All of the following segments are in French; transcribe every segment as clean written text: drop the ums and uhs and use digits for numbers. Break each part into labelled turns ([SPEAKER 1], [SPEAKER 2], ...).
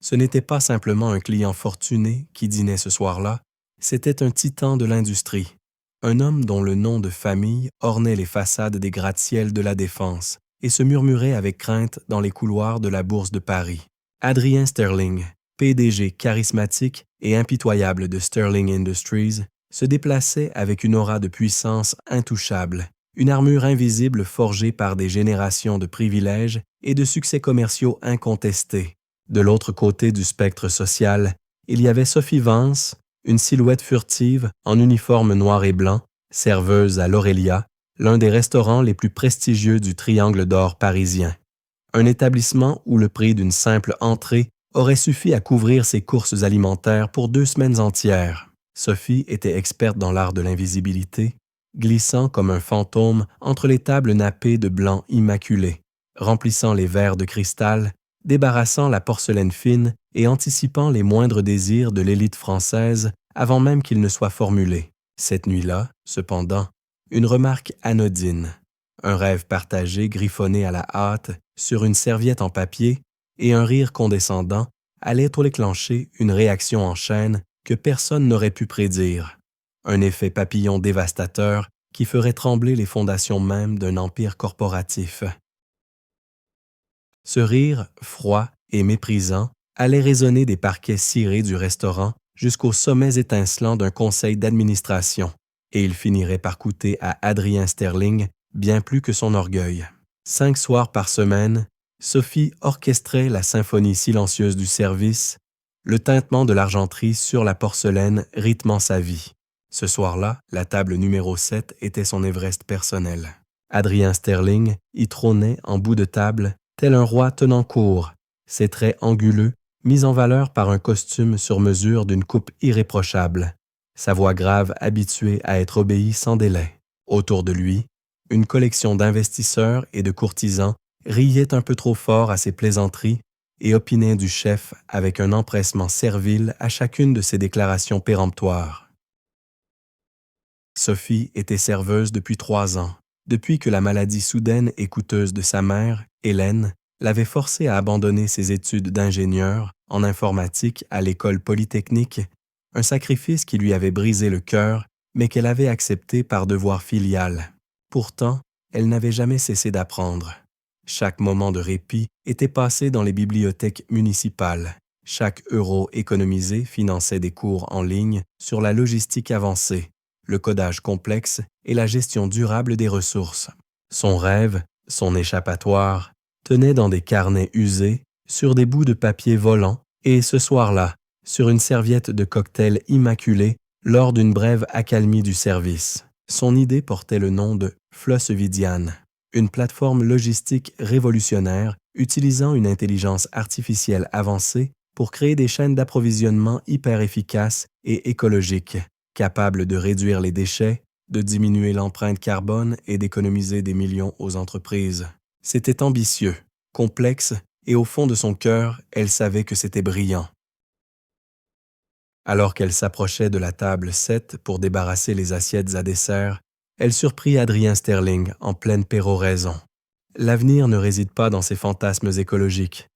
[SPEAKER 1] Ce n'était pas simplement un client fortuné qui dînait ce soir-là, c'était un titan de l'industrie, un homme dont le nom de famille ornait les façades des gratte-ciel de la Défense et se murmurait avec crainte dans les couloirs de la Bourse de Paris. Adrien Sterling, PDG charismatique et impitoyable de Sterling Industries, se déplaçait avec une aura de puissance intouchable, une armure invisible forgée par des générations de privilèges et de succès commerciaux incontestés. De l'autre côté du spectre social, il y avait Sophie Vance, une silhouette furtive en uniforme noir et blanc, serveuse à l'Aurélia, l'un des restaurants les plus prestigieux du Triangle d'Or parisien. Un établissement où le prix d'une simple entrée aurait suffi à couvrir ses courses alimentaires pour 2 semaines entières. Sophie était experte dans l'art de l'invisibilité, glissant comme un fantôme entre les tables nappées de blanc immaculé, remplissant les verres de cristal, débarrassant la porcelaine fine et anticipant les moindres désirs de l'élite française avant même qu'ils ne soient formulés. Cette nuit-là, cependant, une remarque anodine, un rêve partagé griffonné à la hâte sur une serviette en papier et un rire condescendant allaient déclencher une réaction en chaîne que personne n'aurait pu prédire, un effet papillon dévastateur qui ferait trembler les fondations mêmes d'un empire corporatif. Ce rire, froid et méprisant, allait résonner des parquets cirés du restaurant jusqu'aux sommets étincelants d'un conseil d'administration, et il finirait par coûter à Adrien Sterling bien plus que son orgueil. 5 soirs par semaine, Sophie orchestrait la symphonie silencieuse du service, le tintement de l'argenterie sur la porcelaine rythmant sa vie. Ce soir-là, la table numéro 7 était son Everest personnel. Adrien Sterling y trônait en bout de table, tel un roi tenant cour, ses traits anguleux, mis en valeur par un costume sur mesure d'une coupe irréprochable, sa voix grave habituée à être obéie sans délai. Autour de lui, une collection d'investisseurs et de courtisans riait un peu trop fort à ses plaisanteries et opinait du chef avec un empressement servile à chacune de ses déclarations péremptoires. Sophie était serveuse depuis 3 ans, depuis que la maladie soudaine et coûteuse de sa mère, Hélène, l'avait forcée à abandonner ses études d'ingénieur en informatique à l'école polytechnique, un sacrifice qui lui avait brisé le cœur, mais qu'elle avait accepté par devoir filial. Pourtant, elle n'avait jamais cessé d'apprendre. Chaque moment de répit était passé dans les bibliothèques municipales. Chaque euro économisé finançait des cours en ligne sur la logistique avancée, le codage complexe et la gestion durable des ressources. Son rêve, son échappatoire, tenait dans des carnets usés, sur des bouts de papier volants et, ce soir-là, sur une serviette de cocktail immaculée lors d'une brève accalmie du service. Son idée portait le nom de Floss Vidiane, une plateforme logistique révolutionnaire utilisant une intelligence artificielle avancée pour créer des chaînes d'approvisionnement hyper efficaces et écologiques, capables de réduire les déchets, de diminuer l'empreinte carbone et d'économiser des millions aux entreprises. C'était ambitieux, complexe, et au fond de son cœur, elle savait que c'était brillant. Alors qu'elle s'approchait de la table 7 pour débarrasser les assiettes à dessert, elle surprit Adrien Sterling en pleine péroraison. L'avenir ne réside pas dans ses fantasmes écologiques,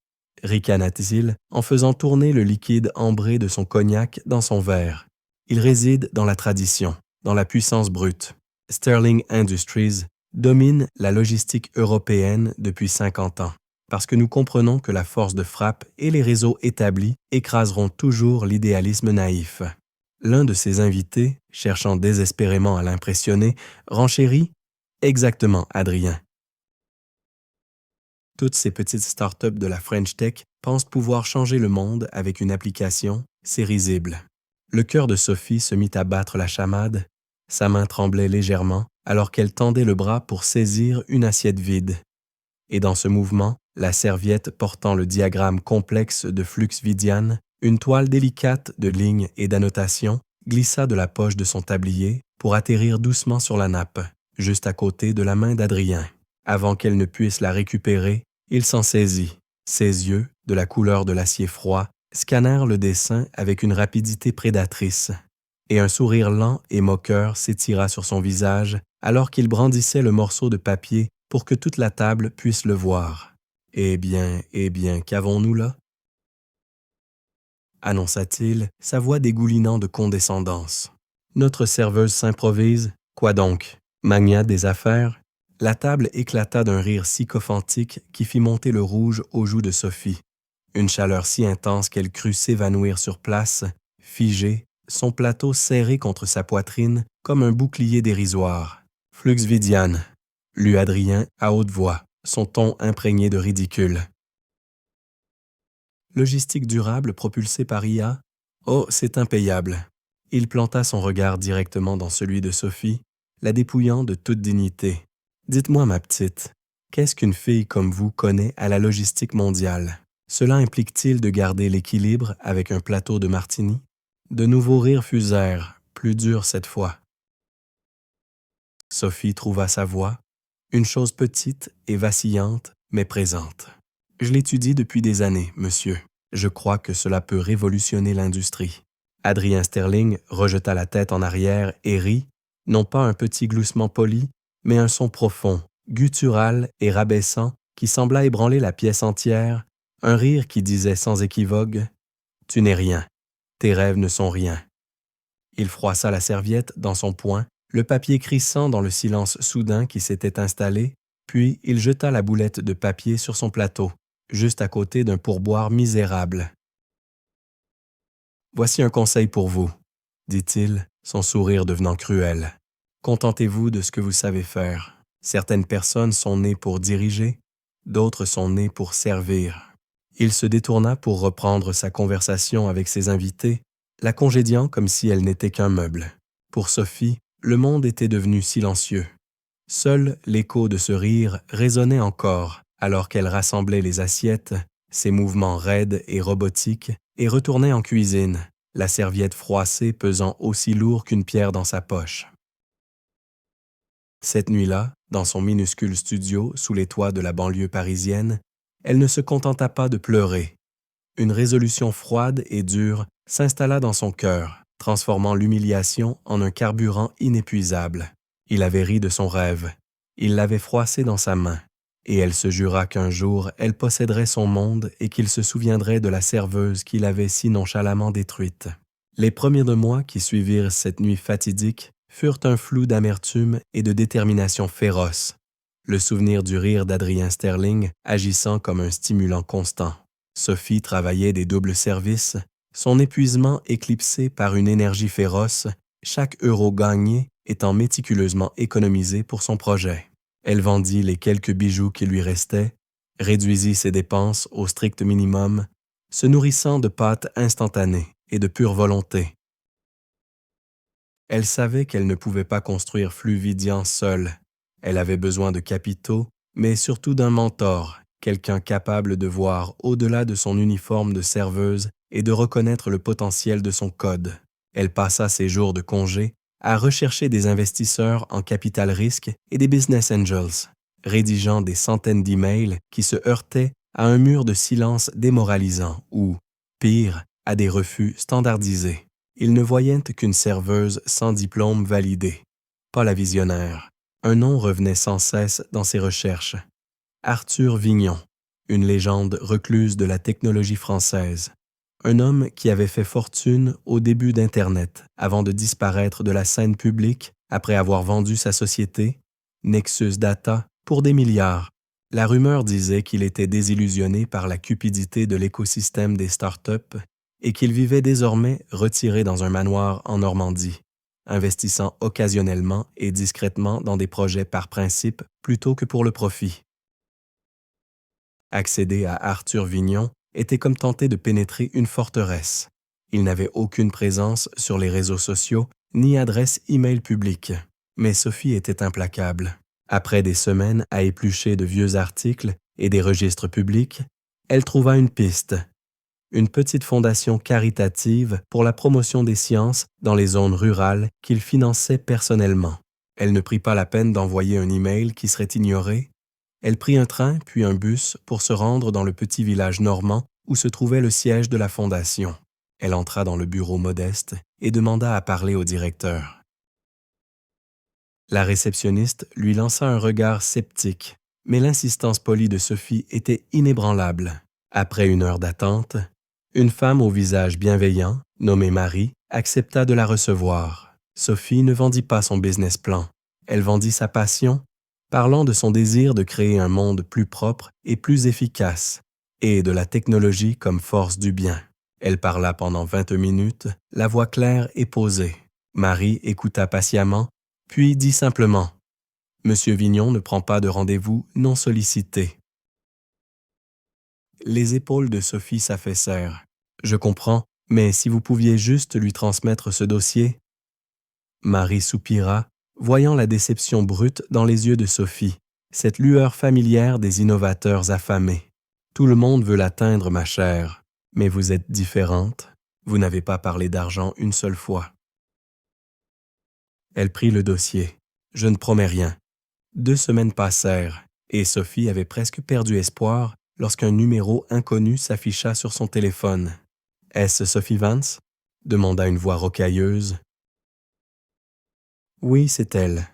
[SPEAKER 1] ricana-t-il en faisant tourner le liquide ambré de son cognac dans son verre. Il réside dans la tradition, dans la puissance brute. Sterling Industries domine la logistique européenne depuis 50 ans, parce que nous comprenons que la force de frappe et les réseaux établis écraseront toujours l'idéalisme naïf. L'un de ses invités, cherchant désespérément à l'impressionner, renchérit « Exactement, Adrien. Toutes ces petites start-up de la French Tech pensent pouvoir changer le monde avec une application, c'est risible. » Le cœur de Sophie se mit à battre la chamade, sa main tremblait légèrement alors qu'elle tendait le bras pour saisir une assiette vide. Et dans ce mouvement, la serviette portant le diagramme complexe de Flux Vidiane, une toile délicate de lignes et d'annotations, glissa de la poche de son tablier pour atterrir doucement sur la nappe, juste à côté de la main d'Adrien. Avant qu'elle ne puisse la récupérer, il s'en saisit. Ses yeux, de la couleur de l'acier froid, scannèrent le dessin avec une rapidité prédatrice, et un sourire lent et moqueur s'étira sur son visage alors qu'il brandissait le morceau de papier pour que toute la table puisse le voir. Eh bien, qu'avons-nous là? annonça-t-il, sa voix dégoulinant de condescendance. Notre serveuse s'improvise. Quoi donc? Magnat des affaires? La table éclata d'un rire sycophantique qui fit monter le rouge aux joues de Sophie. Une chaleur si intense qu'elle crut s'évanouir sur place, figée, son plateau serré contre sa poitrine comme un bouclier dérisoire. « Flux Vidiane », lut Adrien à haute voix, son ton imprégné de ridicule. Logistique durable propulsée par IA? Oh, c'est impayable. Il planta son regard directement dans celui de Sophie, la dépouillant de toute dignité. Dites-moi, ma petite, qu'est-ce qu'une fille comme vous connaît à la logistique mondiale? Cela implique-t-il de garder l'équilibre avec un plateau de martini? De nouveaux rires fusèrent, plus durs cette fois. Sophie trouva sa voix, une chose petite et vacillante, mais présente. Je l'étudie depuis des années, monsieur. Je crois que cela peut révolutionner l'industrie. Adrien Sterling rejeta la tête en arrière et rit, non pas un petit gloussement poli, mais un son profond, guttural et rabaissant qui sembla ébranler la pièce entière, un rire qui disait sans équivoque « Tu n'es rien, tes rêves ne sont rien ». Il froissa la serviette dans son poing, le papier crissant dans le silence soudain qui s'était installé, puis il jeta la boulette de papier sur son plateau, juste à côté d'un pourboire misérable. « Voici un conseil pour vous, » dit-il, son sourire devenant cruel. « Contentez-vous de ce que vous savez faire. Certaines personnes sont nées pour diriger, d'autres sont nées pour servir. » Il se détourna pour reprendre sa conversation avec ses invités, la congédiant comme si elle n'était qu'un meuble. Pour Sophie, le monde était devenu silencieux. Seul l'écho de ce rire résonnait encore alors qu'elle rassemblait les assiettes, ses mouvements raides et robotiques, et retournait en cuisine, la serviette froissée pesant aussi lourd qu'une pierre dans sa poche. Cette nuit-là, dans son minuscule studio sous les toits de la banlieue parisienne, elle ne se contenta pas de pleurer. Une résolution froide et dure s'installa dans son cœur, transformant l'humiliation en un carburant inépuisable. Il avait ri de son rêve. Il l'avait froissé dans sa main. Et elle se jura qu'un jour, elle posséderait son monde et qu'il se souviendrait de la serveuse qu'il avait si nonchalamment détruite. Les premiers 2 mois qui suivirent cette nuit fatidique furent un flou d'amertume et de détermination féroce. Le souvenir du rire d'Adrien Sterling agissant comme un stimulant constant. Sophie travaillait des doubles services, son épuisement éclipsé par une énergie féroce, chaque euro gagné étant méticuleusement économisé pour son projet. Elle vendit les quelques bijoux qui lui restaient, réduisit ses dépenses au strict minimum, se nourrissant de pâtes instantanées et de pure volonté. Elle savait qu'elle ne pouvait pas construire Fluvidian seule. Elle avait besoin de capitaux, mais surtout d'un mentor, quelqu'un capable de voir au-delà de son uniforme de serveuse et de reconnaître le potentiel de son code. Elle passa ses jours de congé à rechercher des investisseurs en capital risque et des business angels, rédigeant des centaines d'emails qui se heurtaient à un mur de silence démoralisant ou, pire, à des refus standardisés. Il ne voyait qu'une serveuse sans diplôme validé. Pas la visionnaire. Un nom revenait sans cesse dans ses recherches. Arthur Vignon, une légende recluse de la technologie française. Un homme qui avait fait fortune au début d'Internet, avant de disparaître de la scène publique après avoir vendu sa société, Nexus Data, pour des milliards. La rumeur disait qu'il était désillusionné par la cupidité de l'écosystème des startups et qu'il vivait désormais retiré dans un manoir en Normandie, investissant occasionnellement et discrètement dans des projets par principe plutôt que pour le profit. Accéder à Arthur Vignon était comme tenter de pénétrer une forteresse. Il n'avait aucune présence sur les réseaux sociaux ni adresse e-mail publique. Mais Sophie était implacable. Après des semaines à éplucher de vieux articles et des registres publics, elle trouva une piste. Une petite fondation caritative pour la promotion des sciences dans les zones rurales qu'il finançait personnellement. Elle ne prit pas la peine d'envoyer un email qui serait ignoré. Elle prit un train puis un bus pour se rendre dans le petit village normand où se trouvait le siège de la fondation. Elle entra dans le bureau modeste et demanda à parler au directeur. La réceptionniste lui lança un regard sceptique, mais l'insistance polie de Sophie était inébranlable. Après 1 heure d'attente, Une femme au visage bienveillant, nommée Marie, accepta de la recevoir. Sophie ne vendit pas son business plan. Elle vendit sa passion, parlant de son désir de créer un monde plus propre et plus efficace, et de la technologie comme force du bien. Elle parla pendant 20 minutes, la voix claire et posée. Marie écouta patiemment, puis dit simplement « Monsieur Vignon ne prend pas de rendez-vous non sollicité. » Les épaules de Sophie s'affaissèrent. « Je comprends, mais si vous pouviez juste lui transmettre ce dossier… » Marie soupira, voyant la déception brute dans les yeux de Sophie, cette lueur familière des innovateurs affamés. « Tout le monde veut l'atteindre, ma chère, mais vous êtes différente. Vous n'avez pas parlé d'argent une seule fois. » Elle prit le dossier. « Je ne promets rien. » 2 semaines passèrent, et Sophie avait presque perdu espoir lorsqu'un numéro inconnu s'afficha sur son téléphone. « Est-ce Sophie Vance ?» demanda une voix rocailleuse. « Oui, c'est elle.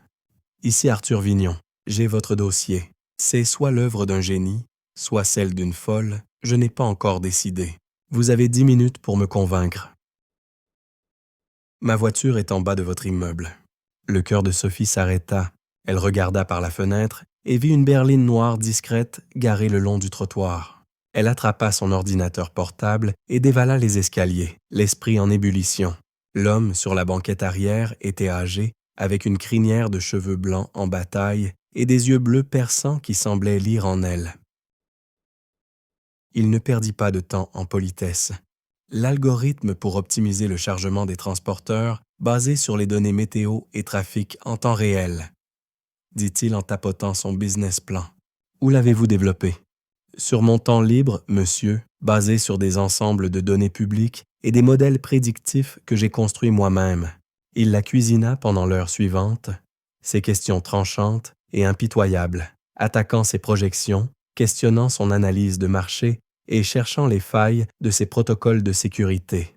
[SPEAKER 1] Ici Arthur Vignon. J'ai votre dossier. C'est soit l'œuvre d'un génie, soit celle d'une folle. Je n'ai pas encore décidé. Vous avez 10 minutes pour me convaincre. » « Ma voiture est en bas de votre immeuble. » Le cœur de Sophie s'arrêta. Elle regarda par la fenêtre et vit une berline noire discrète garée le long du trottoir. Elle attrapa son ordinateur portable et dévala les escaliers, l'esprit en ébullition. L'homme sur la banquette arrière était âgé, avec une crinière de cheveux blancs en bataille et des yeux bleus perçants qui semblaient lire en elle. Il ne perdit pas de temps en politesse. L'algorithme pour optimiser le chargement des transporteurs, basé sur les données météo et trafic en temps réel, dit-il en tapotant son business plan. Où l'avez-vous développé? Sur mon temps libre, monsieur, basé sur des ensembles de données publiques et des modèles prédictifs que j'ai construits moi-même. Il la cuisina pendant l'heure suivante, ses questions tranchantes et impitoyables, attaquant ses projections, questionnant son analyse de marché et cherchant les failles de ses protocoles de sécurité.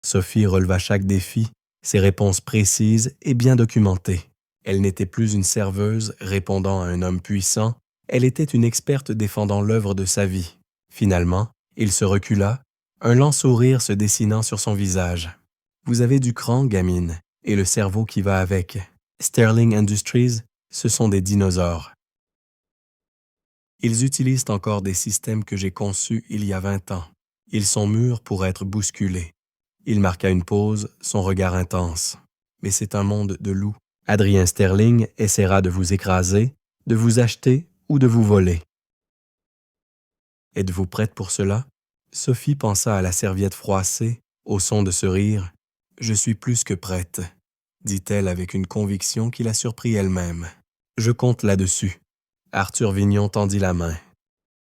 [SPEAKER 1] Sophie releva chaque défi, ses réponses précises et bien documentées. Elle n'était plus une serveuse répondant à un homme puissant, elle était une experte défendant l'œuvre de sa vie. Finalement, il se recula, un lent sourire se dessinant sur son visage. « Vous avez du cran, gamine, et le cerveau qui va avec. Sterling Industries, ce sont des dinosaures. Ils utilisent encore des systèmes que j'ai conçus il y a 20 ans. Ils sont mûrs pour être bousculés. » Il marqua une pause, son regard intense. « Mais c'est un monde de loups. Adrien Sterling essaiera de vous écraser, de vous acheter ou de vous voler. Êtes-vous prête pour cela? » Sophie pensa à la serviette froissée, au son de ce rire. « Je suis plus que prête, » dit-elle avec une conviction qui la surprit elle-même. « Je compte là-dessus. » Arthur Vignon tendit la main.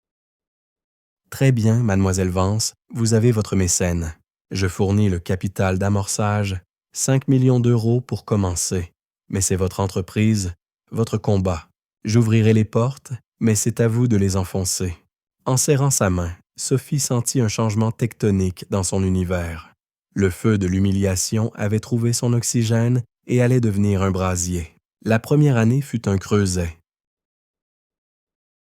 [SPEAKER 1] « Très bien, mademoiselle Vance, vous avez votre mécène. Je fournis le capital d'amorçage, 5 millions d'euros pour commencer. Mais c'est votre entreprise, votre combat. J'ouvrirai les portes, mais c'est à vous de les enfoncer. » En serrant sa main, Sophie sentit un changement tectonique dans son univers. Le feu de l'humiliation avait trouvé son oxygène et allait devenir un brasier. La première année fut un creuset.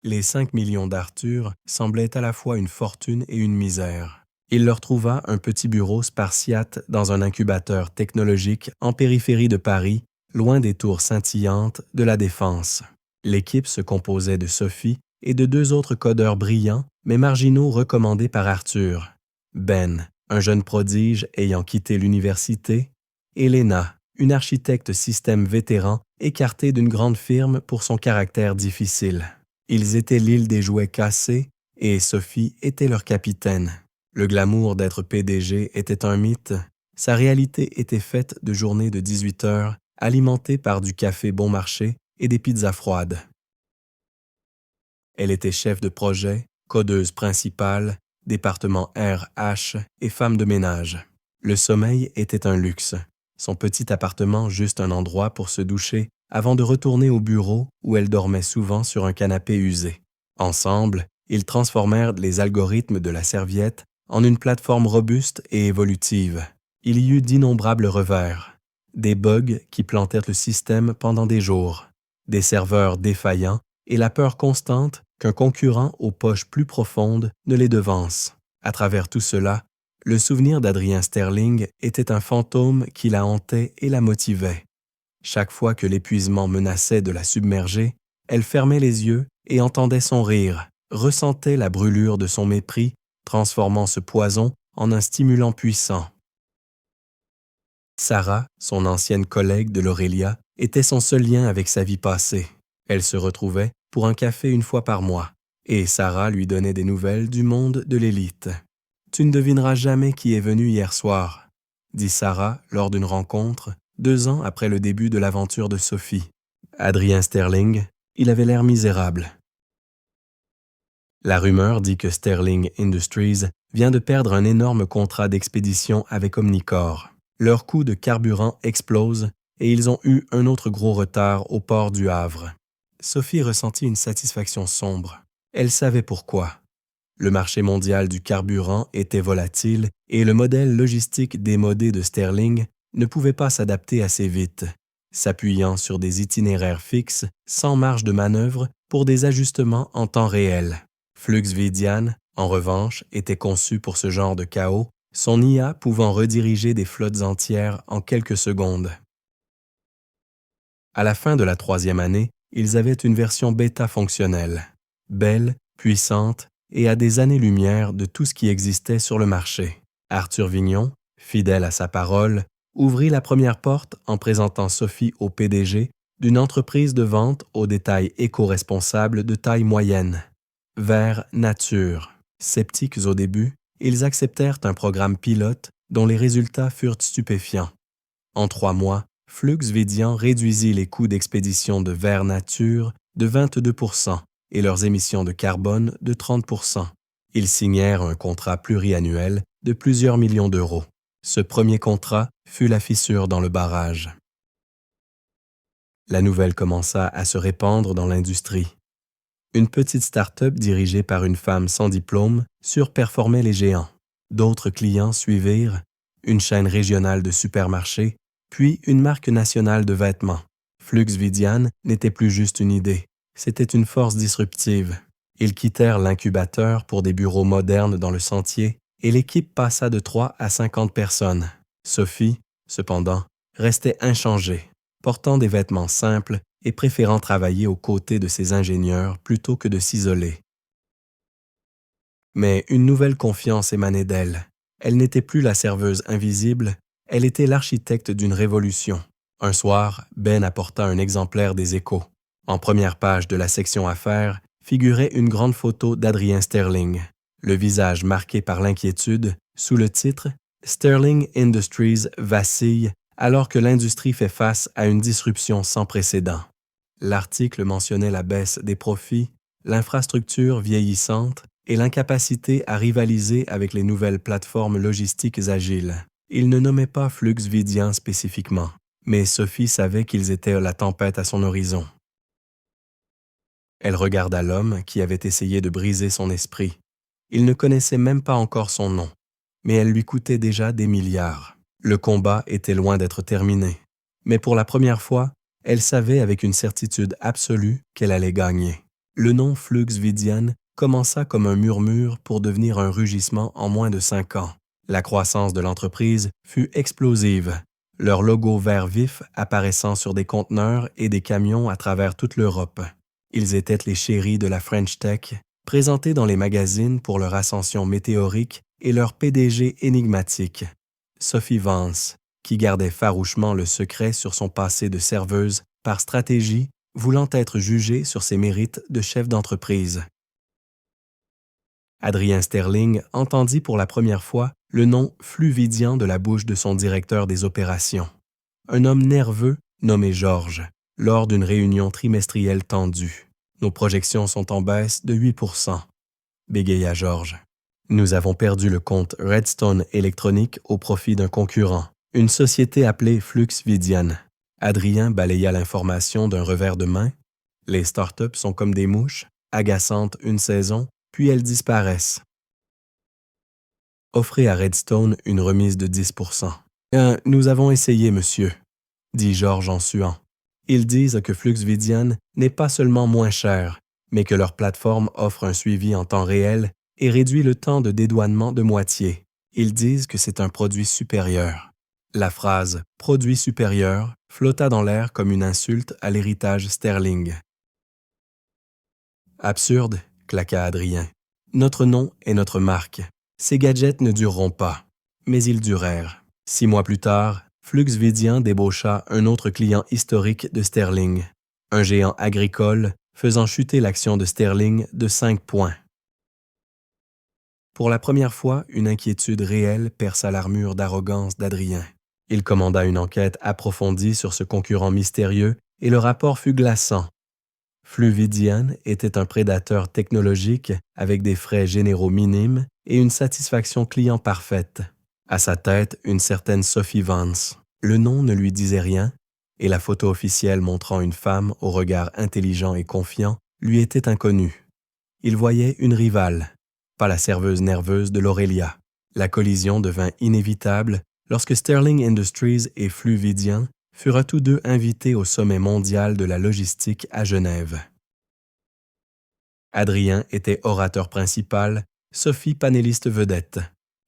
[SPEAKER 1] Les 5 millions d'Arthur semblaient à la fois une fortune et une misère. Il leur trouva un petit bureau spartiate dans un incubateur technologique en périphérie de Paris, loin des tours scintillantes de la Défense. L'équipe se composait de Sophie et de 2 autres codeurs brillants, mais marginaux recommandés par Arthur. Ben, un jeune prodige ayant quitté l'université, et Léna, une architecte système vétéran écartée d'une grande firme pour son caractère difficile. Ils étaient l'île des jouets cassés et Sophie était leur capitaine. Le glamour d'être PDG était un mythe. Sa réalité était faite de journées de 18 heures, alimentées par du café bon marché et des pizzas froides. Elle était chef de projet, codeuse principale, département RH et femme de ménage. Le sommeil était un luxe. Son petit appartement juste un endroit pour se doucher avant de retourner au bureau où elle dormait souvent sur un canapé usé. Ensemble, ils transformèrent les algorithmes de la serviette en une plateforme robuste et évolutive. Il y eut d'innombrables revers, des bugs qui plantèrent le système pendant des jours, des serveurs défaillants et la peur constante qu'un concurrent aux poches plus profondes ne les devance. À travers tout cela, le souvenir d'Adrien Sterling était un fantôme qui la hantait et la motivait. Chaque fois que l'épuisement menaçait de la submerger, elle fermait les yeux et entendait son rire, ressentait la brûlure de son mépris, transformant ce poison en un stimulant puissant. Sarah, son ancienne collègue de l'Aurélia, était son seul lien avec sa vie passée. Elle se retrouvait pour un café une fois par mois, et Sarah lui donnait des nouvelles du monde de l'élite. « Tu ne devineras jamais qui est venu hier soir », dit Sarah lors d'une rencontre, 2 ans après le début de l'aventure de Sophie. Adrien Sterling, il avait l'air misérable. La rumeur dit que Sterling Industries vient de perdre un énorme contrat d'expédition avec Omnicorps. Leur coût de carburant explose et ils ont eu un autre gros retard au port du Havre. Sophie ressentit une satisfaction sombre. Elle savait pourquoi. Le marché mondial du carburant était volatile et le modèle logistique démodé de Sterling ne pouvait pas s'adapter assez vite, s'appuyant sur des itinéraires fixes sans marge de manœuvre pour des ajustements en temps réel. Fluxvidian, en revanche, était conçu pour ce genre de chaos, son IA pouvant rediriger des flottes entières en quelques secondes. À la fin de la 3e année, ils avaient une version bêta fonctionnelle, belle, puissante et à des années-lumière de tout ce qui existait sur le marché. Arthur Vignon, fidèle à sa parole, ouvrit la première porte en présentant Sophie au PDG d'une entreprise de vente aux détails éco-responsables de taille moyenne. Vers Nature. Sceptiques au début, ils acceptèrent un programme pilote dont les résultats furent stupéfiants. En 3 mois, Fluxvidian réduisit les coûts d'expédition de Vers Nature de 22% et leurs émissions de carbone de 30%. Ils signèrent un contrat pluriannuel de plusieurs millions d'euros. Ce premier contrat fut la fissure dans le barrage. La nouvelle commença à se répandre dans l'industrie. Une petite start-up dirigée par une femme sans diplôme surperformait les géants. D'autres clients suivirent, une chaîne régionale de supermarchés, puis une marque nationale de vêtements. Fluxvidian n'était plus juste une idée, c'était une force disruptive. Ils quittèrent l'incubateur pour des bureaux modernes dans le Sentier et l'équipe passa de 3 à 50 personnes. Sophie, cependant, restait inchangée, portant des vêtements simples et préférant travailler aux côtés de ses ingénieurs plutôt que de s'isoler. Mais une nouvelle confiance émanait d'elle. Elle n'était plus la serveuse invisible, elle était l'architecte d'une révolution. Un soir, Ben apporta un exemplaire des Échos. En première page de la section Affaires figurait une grande photo d'Adrien Sterling, le visage marqué par l'inquiétude, sous le titre « Sterling Industries vacille alors que l'industrie fait face à une disruption sans précédent ». L'article mentionnait la baisse des profits, l'infrastructure vieillissante et l'incapacité à rivaliser avec les nouvelles plateformes logistiques agiles. Il ne nommait pas Fluxvidian spécifiquement, mais Sophie savait qu'ils étaient la tempête à son horizon. Elle regarda l'homme qui avait essayé de briser son esprit. Il ne connaissait même pas encore son nom, mais elle lui coûtait déjà des milliards. Le combat était loin d'être terminé, mais pour la première fois, elle savait avec une certitude absolue qu'elle allait gagner. Le nom Fluxvidian commença comme un murmure pour devenir un rugissement en moins de 5 ans. La croissance de l'entreprise fut explosive, leur logo vert vif apparaissant sur des conteneurs et des camions à travers toute l'Europe. Ils étaient les chéris de la French Tech, présentés dans les magazines pour leur ascension météorique et leur PDG énigmatique, Sophie Vance, qui gardait farouchement le secret sur son passé de serveuse par stratégie, voulant être jugée sur ses mérites de chef d'entreprise. Adrien Sterling entendit pour la première fois le nom Fluvidian de la bouche de son directeur des opérations, un homme nerveux nommé Georges, lors d'une réunion trimestrielle tendue. « Nos projections sont en baisse de 8%, bégaya Georges. Nous avons perdu le compte Redstone Electronic au profit d'un concurrent, une société appelée Fluxvidian. » Adrien balaya l'information d'un revers de main. Les startups sont comme des mouches, agaçantes une saison, puis elles disparaissent. Offrez à Redstone une remise de 10%. Nous avons essayé, monsieur, dit Georges en suant. Ils disent que Fluxvidian n'est pas seulement moins cher, mais que leur plateforme offre un suivi en temps réel et réduit le temps de dédouanement de moitié. Ils disent que c'est un produit supérieur. La phrase « produit supérieur » flotta dans l'air comme une insulte à l'héritage Sterling. Absurde, claqua Adrien. Notre nom est notre marque. Ces gadgets ne dureront pas. Mais ils durèrent. 6 mois plus tard, Fluxvidien débaucha un autre client historique de Sterling, un géant agricole faisant chuter l'action de Sterling de 5 points. Pour la première fois, une inquiétude réelle perça l'armure d'arrogance d'Adrien. Il commanda une enquête approfondie sur ce concurrent mystérieux et le rapport fut glaçant. Fluvidian était un prédateur technologique avec des frais généraux minimes et une satisfaction client parfaite. À sa tête, une certaine Sophie Vance. Le nom ne lui disait rien, et la photo officielle montrant une femme au regard intelligent et confiant lui était inconnue. Il voyait une rivale, pas la serveuse nerveuse de l'Aurélia. La collision devint inévitable lorsque Sterling Industries et Fluvidian furent tous deux invités au sommet mondial de la logistique à Genève. Adrien était orateur principal, Sophie panéliste vedette.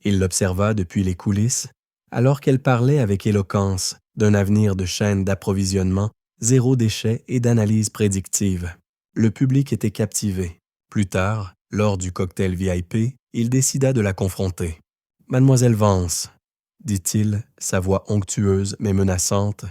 [SPEAKER 1] Il l'observa depuis les coulisses, alors qu'elle parlait avec éloquence d'un avenir de chaîne d'approvisionnement, zéro déchet et d'analyse prédictive. Le public était captivé. Plus tard, lors du cocktail VIP, il décida de la confronter. « Mademoiselle Vance », dit-il, sa voix onctueuse mais menaçante.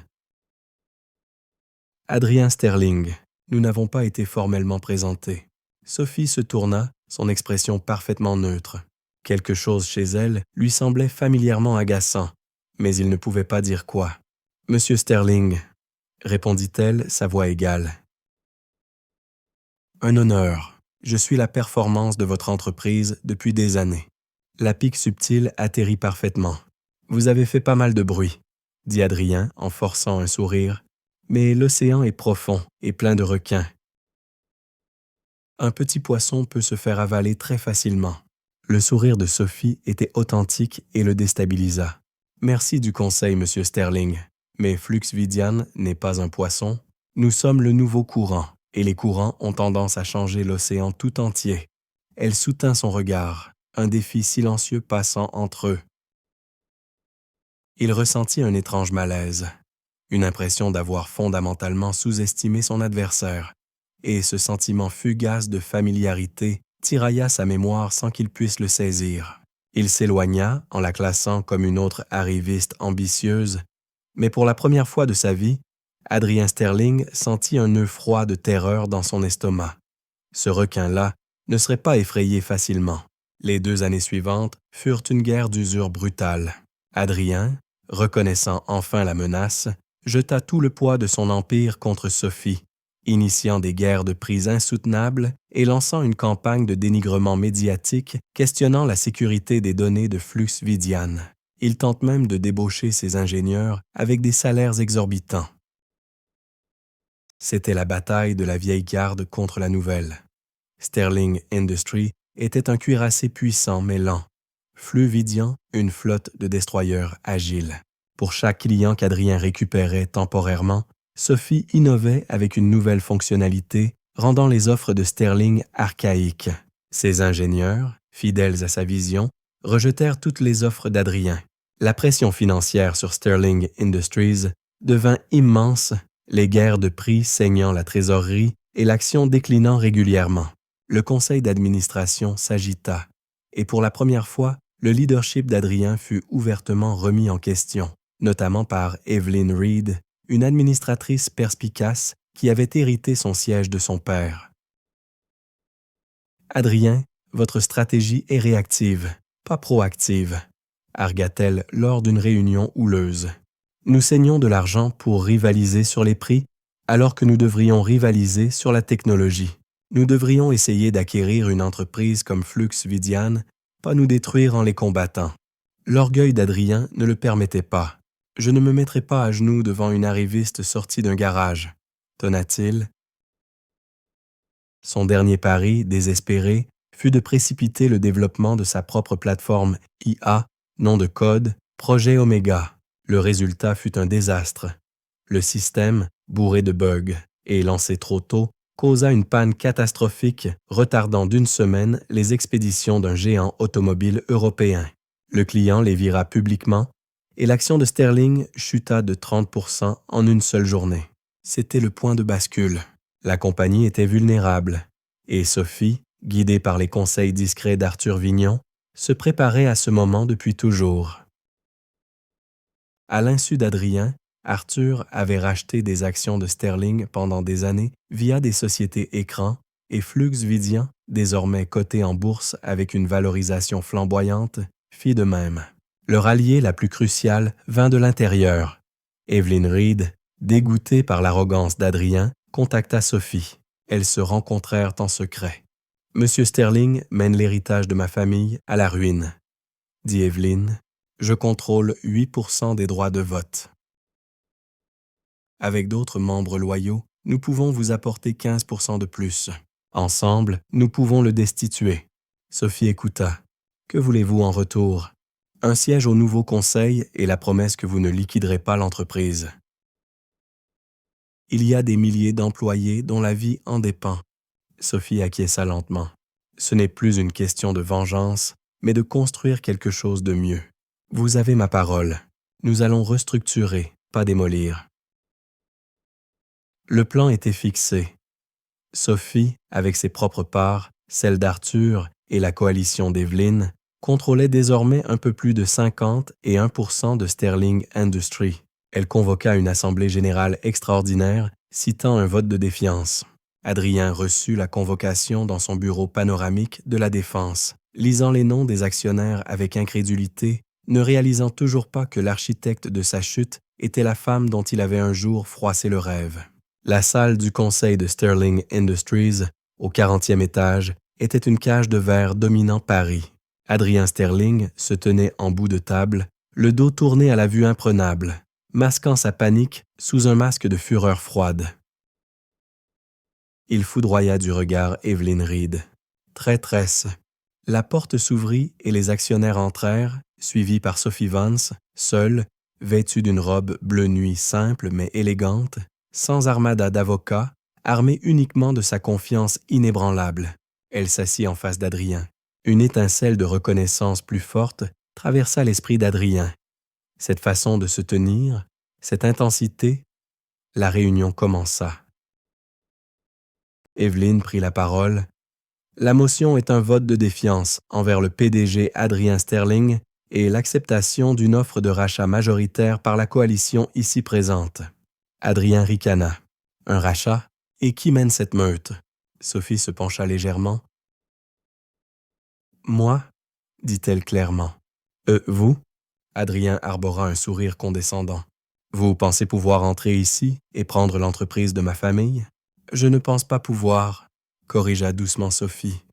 [SPEAKER 1] « Adrien Sterling, nous n'avons pas été formellement présentés. » Sophie se tourna, son expression parfaitement neutre. Quelque chose chez elle lui semblait familièrement agaçant, mais il ne pouvait pas dire quoi. « Monsieur Sterling, » répondit-elle, sa voix égale. « Un honneur. Je suis la performance de votre entreprise depuis des années. » La pique subtile atterrit parfaitement. « Vous avez fait pas mal de bruit, » dit Adrien en forçant un sourire, « mais l'océan est profond et plein de requins. Un petit poisson peut se faire avaler très facilement. » Le sourire de Sophie était authentique et le déstabilisa. « Merci du conseil, monsieur Sterling, mais Fluxvidian n'est pas un poisson. Nous sommes le nouveau courant, et les courants ont tendance à changer l'océan tout entier. » Elle soutint son regard, un défi silencieux passant entre eux. Il ressentit un étrange malaise, une impression d'avoir fondamentalement sous-estimé son adversaire, et ce sentiment fugace de familiarité tirailla sa mémoire sans qu'il puisse le saisir. Il s'éloigna en la classant comme une autre arriviste ambitieuse, mais pour la première fois de sa vie, Adrien Sterling sentit un nœud froid de terreur dans son estomac. Ce requin-là ne serait pas effrayé facilement. Les 2 années suivantes furent une guerre d'usure brutale. Adrien, reconnaissant enfin la menace, jeta tout le poids de son empire contre Sophie, initiant des guerres de prix insoutenables et lançant une campagne de dénigrement médiatique questionnant la sécurité des données de Fluxvidian. Il tente même de débaucher ses ingénieurs avec des salaires exorbitants. C'était la bataille de la vieille garde contre la nouvelle. Sterling Industries était un cuirassé puissant mais lent. Fluvidian, une flotte de destroyers agiles. Pour chaque client qu'Adrien récupérait temporairement, Sophie innovait avec une nouvelle fonctionnalité, rendant les offres de Sterling archaïques. Ses ingénieurs, fidèles à sa vision, rejetèrent toutes les offres d'Adrien. La pression financière sur Sterling Industries devint immense, les guerres de prix saignant la trésorerie et l'action déclinant régulièrement. Le conseil d'administration s'agita, et pour la première fois, le leadership d'Adrien fut ouvertement remis en question, notamment par Evelyn Reed, une administratrice perspicace qui avait hérité son siège de son père. « Adrien, votre stratégie est réactive, pas proactive, » argua-t-elle lors d'une réunion houleuse. « Nous saignons de l'argent pour rivaliser sur les prix, alors que nous devrions rivaliser sur la technologie. Nous devrions essayer d'acquérir une entreprise comme Fluxvidian, pas nous détruire en les combattant. » L'orgueil d'Adrien ne le permettait pas. « Je ne me mettrai pas à genoux devant une arriviste sortie d'un garage, » tonna-t-il. Son dernier pari, désespéré, fut de précipiter le développement de sa propre plateforme IA, nom de code, Projet Omega. Le résultat fut un désastre. Le système, bourré de bugs et lancé trop tôt, causa une panne catastrophique, retardant d'une semaine les expéditions d'un géant automobile européen. Le client les vira publiquement et l'action de Sterling chuta de 30% en une seule journée. C'était le point de bascule. La compagnie était vulnérable et Sophie, guidée par les conseils discrets d'Arthur Vignon, se préparait à ce moment depuis toujours. À l'insu d'Adrien, Arthur avait racheté des actions de Sterling pendant des années via des sociétés écrans et Flux Vidian, désormais coté en bourse avec une valorisation flamboyante, fit de même. Leur allié la plus cruciale vint de l'intérieur. Evelyn Reed, dégoûtée par l'arrogance d'Adrien, contacta Sophie. Elles se rencontrèrent en secret. « Monsieur Sterling mène l'héritage de ma famille à la ruine, » dit Evelyn. « Je contrôle 8% des droits de vote. Avec d'autres membres loyaux, nous pouvons vous apporter 15% de plus. Ensemble, nous pouvons le destituer. » Sophie écouta. « Que voulez-vous en retour? Un siège au nouveau conseil et la promesse que vous ne liquiderez pas l'entreprise. Il y a des milliers d'employés dont la vie en dépend. » Sophie acquiesça lentement. « Ce n'est plus une question de vengeance, mais de construire quelque chose de mieux. Vous avez ma parole. Nous allons restructurer, pas démolir. » Le plan était fixé. Sophie, avec ses propres parts, celles d'Arthur et la coalition d'Evelyn, contrôlait désormais un peu plus de 50 et 1% de Sterling Industries. Elle convoqua une assemblée générale extraordinaire, citant un vote de défiance. Adrien reçut la convocation dans son bureau panoramique de la Défense, lisant les noms des actionnaires avec incrédulité, ne réalisant toujours pas que l'architecte de sa chute était la femme dont il avait un jour froissé le rêve. La salle du conseil de Sterling Industries, au 40e étage, était une cage de verre dominant Paris. Adrien Sterling se tenait en bout de table, le dos tourné à la vue imprenable, masquant sa panique sous un masque de fureur froide. Il foudroya du regard Evelyn Reed. Traîtresse. La porte s'ouvrit et les actionnaires entrèrent, suivis par Sophie Vance, seule, vêtue d'une robe bleu nuit simple mais élégante, sans armada d'avocats, armée uniquement de sa confiance inébranlable. Elle s'assit en face d'Adrien. Une étincelle de reconnaissance plus forte traversa l'esprit d'Adrien. Cette façon de se tenir, cette intensité, la réunion commença. Evelyn prit la parole. « La motion est un vote de défiance envers le PDG Adrien Sterling et l'acceptation d'une offre de rachat majoritaire par la coalition ici présente. » Adrien ricana. « Un rachat? Et qui mène cette meute? » Sophie se pencha légèrement. « Moi, » dit-elle clairement. « Vous ?» Adrien arbora un sourire condescendant. « Vous pensez pouvoir entrer ici et prendre l'entreprise de ma famille? » « Je ne pense pas pouvoir, » corrigea doucement Sophie.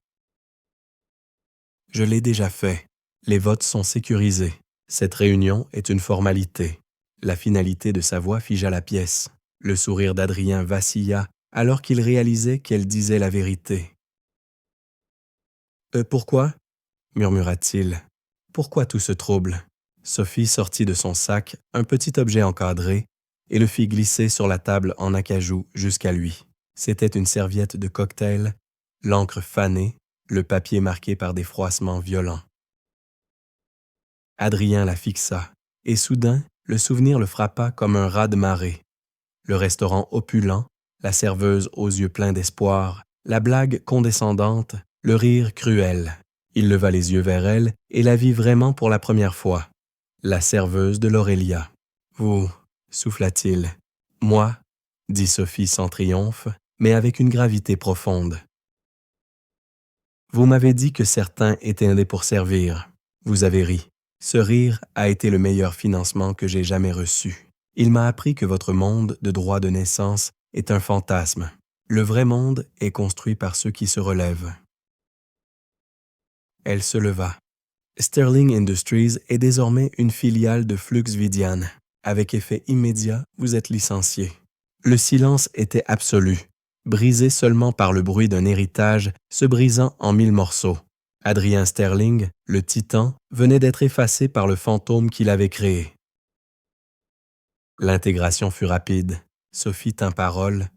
[SPEAKER 1] « Je l'ai déjà fait. Les votes sont sécurisés. Cette réunion est une formalité. » La finalité de sa voix figea la pièce. Le sourire d'Adrien vacilla alors qu'il réalisait qu'elle disait la vérité. « Pourquoi ?» murmura-t-il. « Pourquoi tout ce trouble ?» Sophie sortit de son sac un petit objet encadré et le fit glisser sur la table en acajou jusqu'à lui. C'était une serviette de cocktail, l'encre fanée, le papier marqué par des froissements violents. Adrien la fixa, et soudain, le souvenir le frappa comme un raz-de-marée. Le restaurant opulent, la serveuse aux yeux pleins d'espoir, la blague condescendante, le rire cruel. Il leva les yeux vers elle et la vit vraiment pour la première fois. La serveuse de l'Aurélia. « Vous, » souffla-t-il. « Moi, » dit Sophie sans triomphe, mais avec une gravité profonde. « Vous m'avez dit que certains étaient nés pour servir. Vous avez ri. Ce rire a été le meilleur financement que j'ai jamais reçu. Il m'a appris que votre monde de droit de naissance est un fantasme. Le vrai monde est construit par ceux qui se relèvent. » Elle se leva. « Sterling Industries est désormais une filiale de Flux Vidian. Avec effet immédiat, vous êtes licencié. » Le silence était absolu, brisé seulement par le bruit d'un héritage se brisant en 1000 morceaux. Adrien Sterling, le titan, venait d'être effacé par le fantôme qu'il avait créé. L'intégration fut rapide. Sophie tint parole.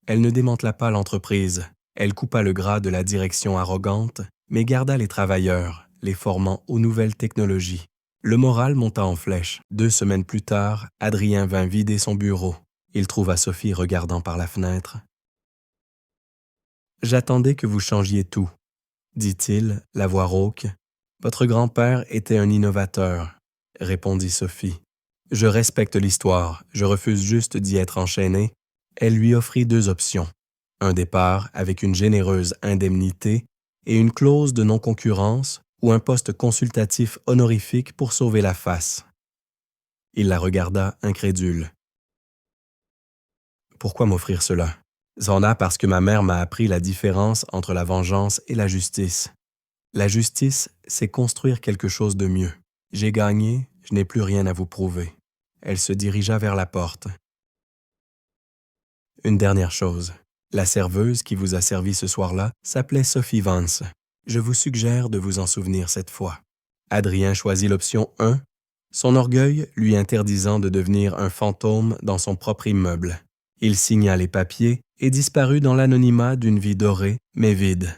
[SPEAKER 1] Elle ne démantela pas l'entreprise. Elle coupa le gras de la direction arrogante, mais garda les travailleurs, les formant aux nouvelles technologies. Le moral monta en flèche. 2 semaines plus tard, Adrien vint vider son bureau. Il trouva Sophie regardant par la fenêtre. « J'attendais que vous changiez tout, » dit-il, la voix rauque. « Votre grand-père était un innovateur, » répondit Sophie. « Je respecte l'histoire, je refuse juste d'y être enchaînée. » Elle lui offrit 2 options, un départ avec une généreuse indemnité et une clause de non-concurrence ou un poste consultatif honorifique pour sauver la face. Il la regarda incrédule. « Pourquoi m'offrir cela? C'en a parce que ma mère m'a appris la différence entre la vengeance et la justice. La justice, c'est construire quelque chose de mieux. J'ai gagné, je n'ai plus rien à vous prouver. » Elle se dirigea vers la porte. « Une dernière chose. La serveuse qui vous a servi ce soir-là s'appelait Sophie Vance. Je vous suggère de vous en souvenir cette fois. » Adrien choisit l'option 1, son orgueil lui interdisant de devenir un fantôme dans son propre immeuble. Il signa les papiers et disparut dans l'anonymat d'une vie dorée, mais vide.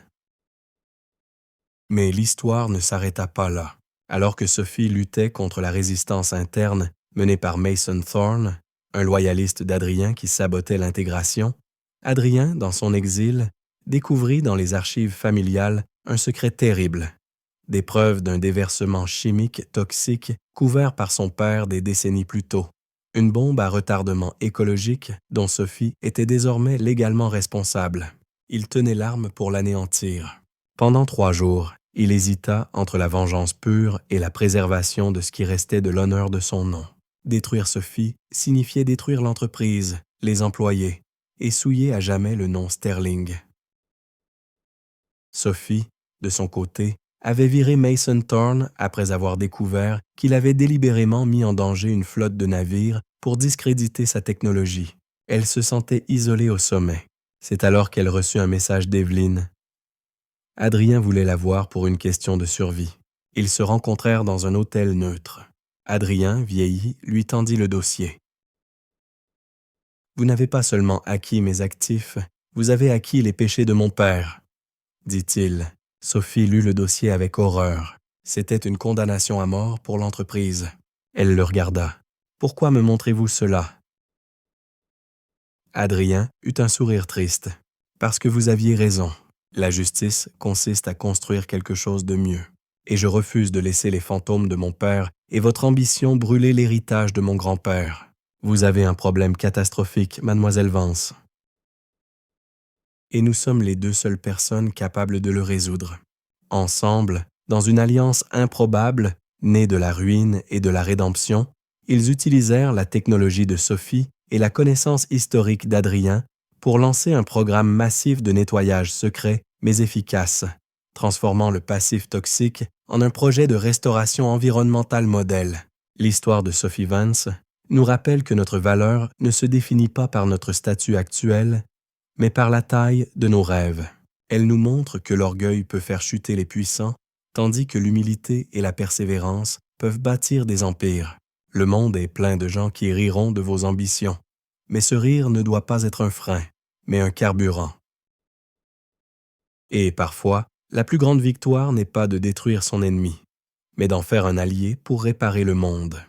[SPEAKER 1] Mais l'histoire ne s'arrêta pas là. Alors que Sophie luttait contre la résistance interne menée par Mason Thorne, un loyaliste d'Adrien qui sabotait l'intégration, Adrien, dans son exil, découvrit dans les archives familiales un secret terrible, des preuves d'un déversement chimique toxique couvert par son père des décennies plus tôt, une bombe à retardement écologique dont Sophie était désormais légalement responsable. Il tenait l'arme pour l'anéantir. Pendant 3 jours, il hésita entre la vengeance pure et la préservation de ce qui restait de l'honneur de son nom. Détruire Sophie signifiait détruire l'entreprise, les employés, et souiller à jamais le nom Sterling. Sophie, de son côté, avait viré Mason Thorne après avoir découvert qu'il avait délibérément mis en danger une flotte de navires pour discréditer sa technologie. Elle se sentait isolée au sommet. C'est alors qu'elle reçut un message d'Evelyn. Adrien voulait la voir pour une question de survie. Ils se rencontrèrent dans un hôtel neutre. Adrien, vieilli, lui tendit le dossier. « Vous n'avez pas seulement acquis mes actifs, vous avez acquis les péchés de mon père, » dit-il. Sophie lut le dossier avec horreur. C'était une condamnation à mort pour l'entreprise. Elle le regarda. « Pourquoi me montrez-vous cela? » Adrien eut un sourire triste. « Parce que vous aviez raison. La justice consiste à construire quelque chose de mieux. Et je refuse de laisser les fantômes de mon père et votre ambition brûler l'héritage de mon grand-père. Vous avez un problème catastrophique, mademoiselle Vance. Et nous sommes les 2 seules personnes capables de le résoudre. Ensemble, dans une alliance improbable, née de la ruine et de la rédemption, ils utilisèrent la technologie de Sophie et la connaissance historique d'Adrien pour lancer un programme massif de nettoyage secret mais efficace, transformant le passif toxique en un projet de restauration environnementale modèle. L'histoire de Sophie Vance nous rappelle que notre valeur ne se définit pas par notre statut actuel, mais par la taille de nos rêves. Elle nous montre que l'orgueil peut faire chuter les puissants, tandis que l'humilité et la persévérance peuvent bâtir des empires. Le monde est plein de gens qui riront de vos ambitions, mais ce rire ne doit pas être un frein, mais un carburant. Et parfois, la plus grande victoire n'est pas de détruire son ennemi, mais d'en faire un allié pour réparer le monde.